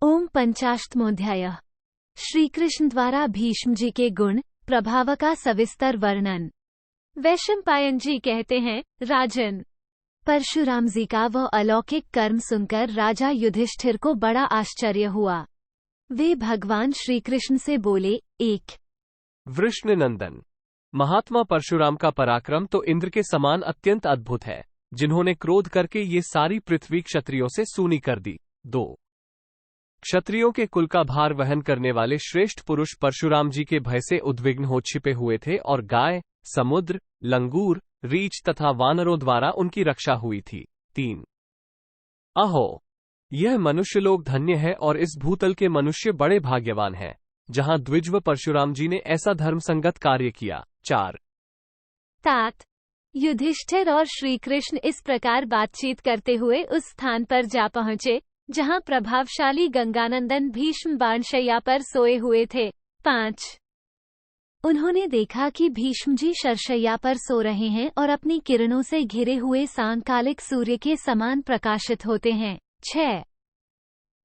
ओम पंचाष्टमोऽध्यायः। श्री कृष्ण द्वारा भीष्म जी के गुण प्रभाव का सविस्तर वर्णन। वैशंपायन जी कहते हैं, राजन, परशुराम जी का वह अलौकिक कर्म सुनकर राजा युधिष्ठिर को बड़ा आश्चर्य हुआ। वे भगवान श्री कृष्ण से बोले, एक वृषणनंदन, महात्मा परशुराम का पराक्रम तो इंद्र के समान अत्यंत अद्भुत है, जिन्होंने क्रोध करके ये सारी पृथ्वी क्षत्रियों से सूनी कर दी। दो क्षत्रियों के कुल का भार वहन करने वाले श्रेष्ठ पुरुष परशुराम जी के भय से उद्विग्न हो छिपे हुए थे और गाय, समुद्र, लंगूर, रीछ तथा वानरों द्वारा उनकी रक्षा हुई थी। तीन अहो, यह मनुष्यलोक धन्य है और इस भूतल के मनुष्य बड़े भाग्यवान हैं, जहां द्विज व परशुराम जी ने ऐसा धर्मसंगत कार्य किया। चार तात युधिष्ठिर और श्री कृष्ण इस प्रकार बातचीत करते हुए उस स्थान पर जा पहुंचे जहां प्रभावशाली गंगानंदन भीष्म बाणशैया पर सोए हुए थे। पांच उन्होंने देखा कि भीष्म जी शरशैया पर सो रहे हैं और अपनी किरणों से घिरे हुए सांकालिक सूर्य के समान प्रकाशित होते हैं। छह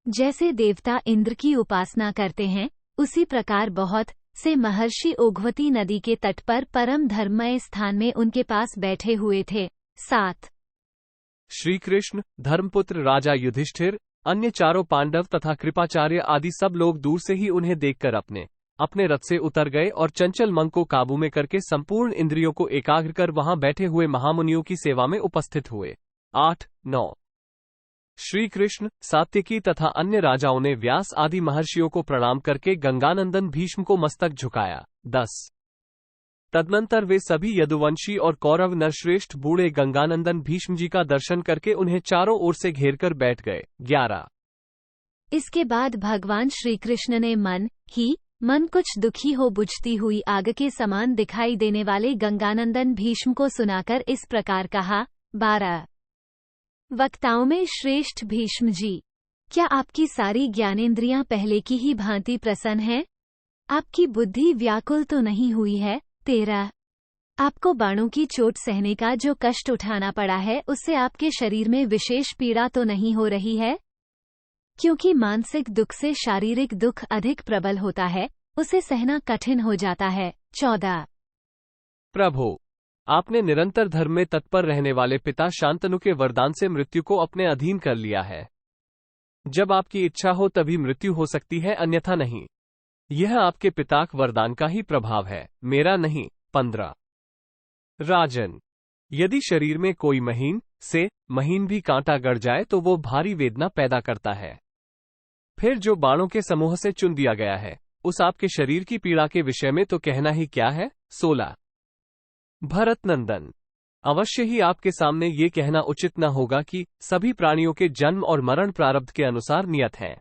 जैसे देवता इंद्र की उपासना करते हैं, उसी प्रकार बहुत से महर्षि ओघवती नदी के तट पर परम धर्ममय स्थान में उनके पास बैठे हुए थे। सात श्री कृष्ण, धर्मपुत्र राजा युधिष्ठिर, अन्य चारों पांडव तथा कृपाचार्य आदि सब लोग दूर से ही उन्हें देखकर अपने रथ से उतर गए और चंचल मन को काबू में करके संपूर्ण इंद्रियों को एकाग्र कर वहां बैठे हुए महामुनियों की सेवा में उपस्थित हुए। 8-9 श्री कृष्ण, सात्यकी तथा अन्य राजाओं ने व्यास आदि महर्षियों को प्रणाम करके गंगानंदन भीष्म को मस्तक झुकाया। 10 तदनंतर वे सभी यदुवंशी और कौरव नरश्रेष्ठ बूढ़े गंगानंदन भीष्म जी का दर्शन करके उन्हें चारों ओर से घेरकर बैठ गए। 11 इसके बाद भगवान श्री कृष्ण ने मन कुछ दुखी हो बुझती हुई आग के समान दिखाई देने वाले गंगानंदन भीष्म को सुनाकर इस प्रकार कहा। 12 वक्ताओं में श्रेष्ठ भीष्म जी, क्या आपकी सारी ज्ञानेंद्रियां पहले की ही भांति प्रसन्न हैं? आपकी बुद्धि व्याकुल तो नहीं हुई है? 13 आपको बाणों की चोट सहने का जो कष्ट उठाना पड़ा है, उससे आपके शरीर में विशेष पीड़ा तो नहीं हो रही है? क्योंकि मानसिक दुख से शारीरिक दुख अधिक प्रबल होता है, उसे सहना कठिन हो जाता है। 14 प्रभु, आपने निरंतर धर्म में तत्पर रहने वाले पिता शांतनु के वरदान से मृत्यु को अपने अधीन कर लिया है। जब आपकी इच्छा हो तभी मृत्यु हो सकती है, अन्यथा नहीं। यह आपके पिताक वरदान का ही प्रभाव है, मेरा नहीं। 15 राजन, यदि शरीर में कोई महीन भी कांटा गड़ जाए तो वो भारी वेदना पैदा करता है। फिर जो बाणों के समूह से चुन दिया गया है, उस आपके शरीर की पीड़ा के विषय में तो कहना ही क्या है। 16 भरत नंदन, अवश्य ही आपके सामने ये कहना उचित न होगा कि सभी प्राणियों के जन्म और मरण प्रारब्ध के अनुसार नियत हैं।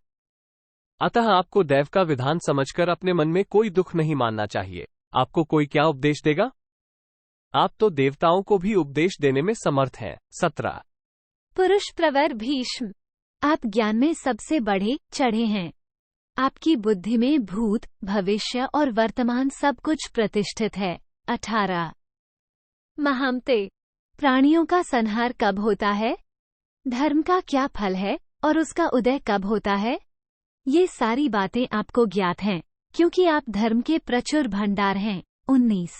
अतः आपको दैव का विधान समझकर अपने मन में कोई दुख नहीं मानना चाहिए। आपको कोई क्या उपदेश देगा? आप तो देवताओं को भी उपदेश देने में समर्थ हैं। 17 पुरुष प्रवर भीष्म, आप ज्ञान में सबसे बढ़े चढ़े हैं। आपकी बुद्धि में भूत, भविष्य और वर्तमान सब कुछ प्रतिष्ठित है। 18 महामते, प्राणियों का संहार कब होता है? धर्म का क्या फल है और उसका उदय कब होता है? ये सारी बातें आपको ज्ञात हैं, क्योंकि आप धर्म के प्रचुर भंडार हैं। 19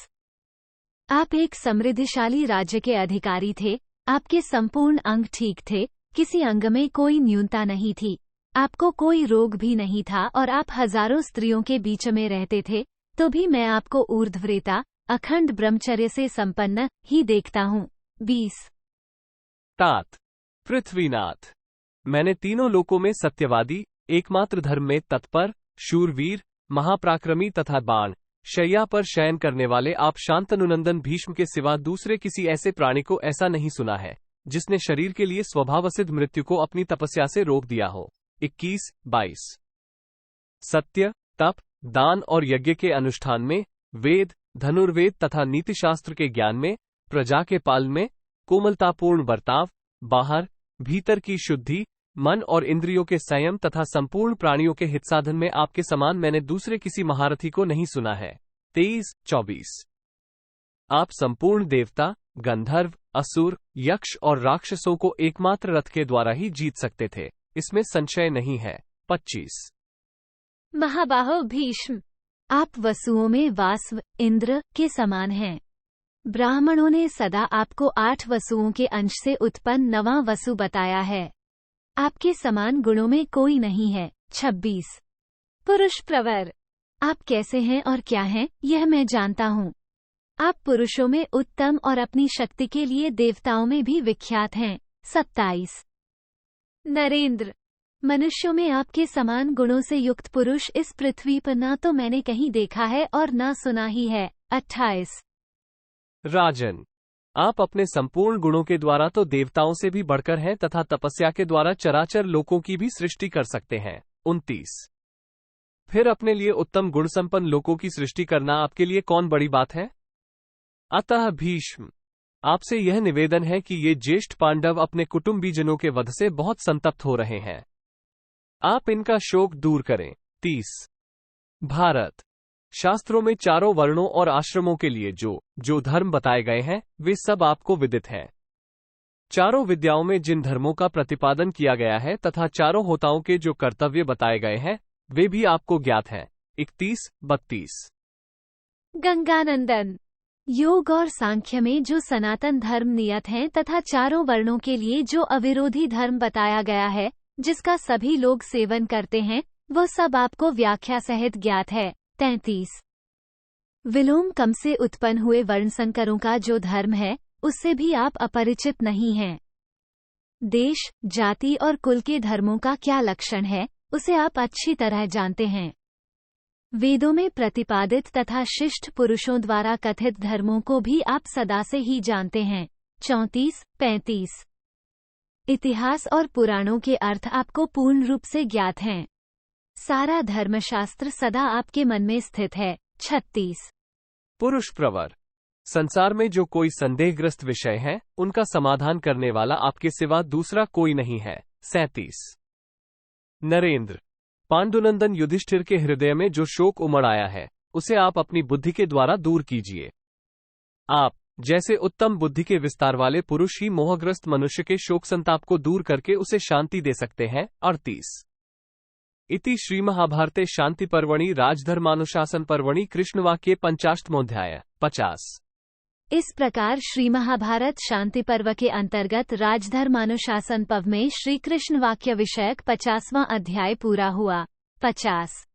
आप एक समृद्धिशाली राज्य के अधिकारी थे। आपके संपूर्ण अंग ठीक थे, किसी अंग में कोई न्यूनता नहीं थी। आपको कोई रोग भी नहीं था और आप हजारों स्त्रियों के बीच में रहते थे, तो भी मैं आपको ऊर्ध्वरेता, अखंड ब्रह्मचर्य से संपन्न ही देखता हूँ। 20 तात पृथ्वीनाथ, मैंने तीनों लोकों में सत्यवादी, एकमात्र धर्म में तत्पर, शूरवीर, महापराक्रमी तथा बाण शैया पर शयन करने वाले आप शांतनुनंदन भीष्म के सिवा दूसरे किसी ऐसे प्राणी को ऐसा नहीं सुना है, जिसने शरीर के लिए स्वभावसिद्ध मृत्यु को अपनी तपस्या से रोक दिया हो। 21-22 सत्य, तप, दान और यज्ञ के अनुष्ठान में, वेद, धनुर्वेद तथा नीतिशास्त्र के ज्ञान में, प्रजा के पालन में, कोमलतापूर्ण बर्ताव, बाहर भीतर की शुद्धि, मन और इंद्रियों के संयम तथा संपूर्ण प्राणियों के हित साधन में आपके समान मैंने दूसरे किसी महारथी को नहीं सुना है। 23-24 आप संपूर्ण देवता, गंधर्व, असुर, यक्ष और राक्षसों को एकमात्र रथ के द्वारा ही जीत सकते थे, इसमें संशय नहीं है। 25। महाबाहो भीष्म, आप वसुओं में वास्व इंद्र के समान हैं। ब्राह्मणों ने सदा आपको 8 वसुओं के अंश से उत्पन्न 9वां वसु बताया है। आपके समान गुणों में कोई नहीं है। 26। पुरुष प्रवर, आप कैसे हैं और क्या हैं, यह मैं जानता हूँ। आप पुरुषों में उत्तम और अपनी शक्ति के लिए देवताओं में भी विख्यात हैं। 27। नरेंद्र, मनुष्यों में आपके समान गुणों से युक्त पुरुष इस पृथ्वी पर ना तो मैंने कहीं देखा है और ना सुना ही है। 28। राजन, आप अपने संपूर्ण गुणों के द्वारा तो देवताओं से भी बढ़कर हैं तथा तपस्या के द्वारा चराचर लोकों की भी सृष्टि कर सकते हैं। 29। फिर अपने लिए उत्तम गुण संपन्न लोकों की सृष्टि करना आपके लिए कौन बड़ी बात है? अतः भीष्म, आपसे यह निवेदन है कि ये ज्येष्ठ पांडव अपने कुटुंबीजनों के वध से बहुत संतप्त हो रहे हैं। आप इनका शोक दूर करें। 30। भारत, शास्त्रों में चारों वर्णों और आश्रमों के लिए जो धर्म बताए गए हैं वे सब आपको विदित हैं। चारों विद्याओं में जिन धर्मों का प्रतिपादन किया गया है तथा चारों होताओं के जो कर्तव्य बताए गए हैं वे भी आपको ज्ञात हैं। 31-32। गंगानंदन, योग और सांख्य में जो सनातन धर्म नियत हैं तथा चारों वर्णों के लिए जो अविरोधी धर्म बताया गया है जिसका सभी लोग सेवन करते हैं वह सब आपको व्याख्या सहित ज्ञात है। 33। विलोम कम से उत्पन्न हुए वर्णसंकरों का जो धर्म है उससे भी आप अपरिचित नहीं हैं। देश, जाति और कुल के धर्मों का क्या लक्षण है उसे आप अच्छी तरह जानते हैं। वेदों में प्रतिपादित तथा शिष्ट पुरुषों द्वारा कथित धर्मों को भी आप सदा से ही जानते हैं। 34-35। इतिहास और पुराणों के अर्थ आपको पूर्ण रूप से ज्ञात हैं। सारा धर्मशास्त्र सदा आपके मन में स्थित है। 36। पुरुष प्रवर, संसार में जो कोई संदेहग्रस्त विषय है उनका समाधान करने वाला आपके सिवा दूसरा कोई नहीं है। 37। नरेंद्र, पांडुनंदन युधिष्ठिर के हृदय में जो शोक उमड़ आया है उसे आप अपनी बुद्धि के द्वारा दूर कीजिए। आप जैसे उत्तम बुद्धि के विस्तार वाले पुरुष ही मोहग्रस्त मनुष्य के शोक संताप को दूर करके उसे शांति दे सकते हैं। 38। इति श्रीमहाभारते शांति पर्वणि राजधर्मानुशासन पर्वणि कृष्णवाक्ये 50वाध्याय। 50। इस प्रकार श्री महाभारत शांति पर्व के अंतर्गत राजधर्मानुशासन पर्व में श्री कृष्ण वाक्य विषयक 50वां अध्याय पूरा हुआ। 50।